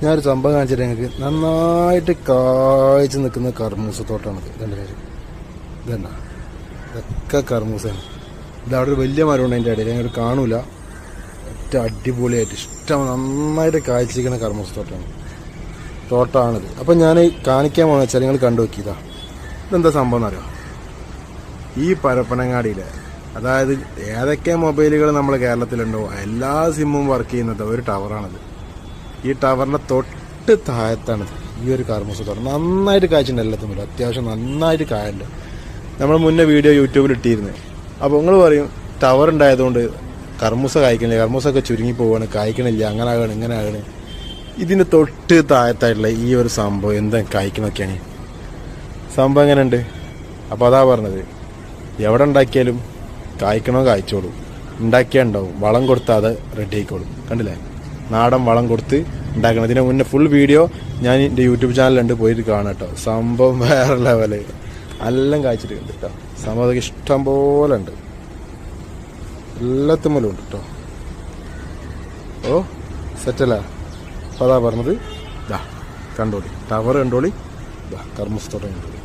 ഞാനൊരു സംഭവം കാണിച്ചിട്ട് ഞങ്ങൾക്ക് നന്നായിട്ട് കായ്ച്ച് നിൽക്കുന്ന കർമൂസത്തോട്ടാണിത്. ഇതെൻ്റെ കാര്യം ഇതെന്നാ, ഇതൊക്കെ കർമൂസയാണ്. ഇതവിടെ ഒരു വലിയ മരമുണ്ട് അതിൻ്റെ ഇടയിൽ, ഞങ്ങൾ കാണൂല. ഏറ്റവും അടിപൊളിയായിട്ട് ഇഷ്ടം നന്നായിട്ട് കായ്ച്ചിരിക്കുന്ന തോട്ടമാണിത്. അപ്പം ഞാൻ കാണിക്കാൻ പോകുന്ന വെച്ചാൽ നിങ്ങൾ കണ്ടു നോക്കിയതാ. ഇതെന്താ സംഭവം എന്നറിയോ? ഈ പരപ്പനങ്ങാടിയിലെ, അതായത് ഏതൊക്കെ മൊബൈലുകൾ നമ്മൾ കേരളത്തിലുണ്ടോ എല്ലാ സിമ്മും വർക്ക് ചെയ്യുന്നത് ഒരു ടവറാണിത്. ഈ ടവറിൻ്റെ തൊട്ട് താഴത്താണിത് ഈ ഒരു കർമൂസ തോട്ടം. നന്നായിട്ട് കായ്ച്ചിട്ടുണ്ട്, എല്ലാത്തും അത്യാവശ്യം നന്നായിട്ട് കായുണ്ട്. നമ്മൾ മുന്നേ വീഡിയോ യൂട്യൂബിൽ ഇട്ടിരുന്നത്. അപ്പോൾ നിങ്ങൾ പറയും ടവർ ഉണ്ടായതുകൊണ്ട് കർമൂസ കായ്ക്കണില്ല, കർമൂസൊക്കെ ചുരുങ്ങി പോവാണ്, കായ്ക്കണില്ല, അങ്ങനെ ആകണം ഇങ്ങനെ ആകണം. ഇതിന് തൊട്ട് താഴത്തായിട്ടുള്ള ഈ ഒരു സംഭവം എന്താ കായ്ക്കണൊക്കെയാണ് സംഭവം എങ്ങനെയുണ്ട്. അപ്പോൾ അതാ പറഞ്ഞത്, എവിടെ ഉണ്ടാക്കിയാലും കായ്ക്കണോ കായ്ച്ചോളൂ, ഉണ്ടാക്കിയാൽ ഉണ്ടാവും. വളം കൊടുത്താൽ അത് റെഡി ആയിക്കോളും. കണ്ടില്ലേ, നാടൻ വളം കൊടുത്ത് ഉണ്ടാക്കണം. ഇതിന് മുന്നേ ഫുൾ വീഡിയോ ഞാൻ എൻ്റെ യൂട്യൂബ് ചാനലുണ്ട്, പോയിട്ട് കാണാം കേട്ടോ. സംഭവം വേറെ ലെവല്, എല്ലാം കായ്ച്ചിട്ടുണ്ട് കേട്ടോ. സംഭവം അതൊക്കെ ഇഷ്ടം പോലെ ഉണ്ട്, എല്ലാത്തുമ്മലും ഉണ്ട് കേട്ടോ. ഓ സെറ്റല്ല. അപ്പോൾ അതാ പറഞ്ഞത്, ഇതാ കണ്ടോളി, ടവർ കണ്ടോളി, ഇതാ കർമ്മസ്ഥോട്ടം കണ്ടോളി.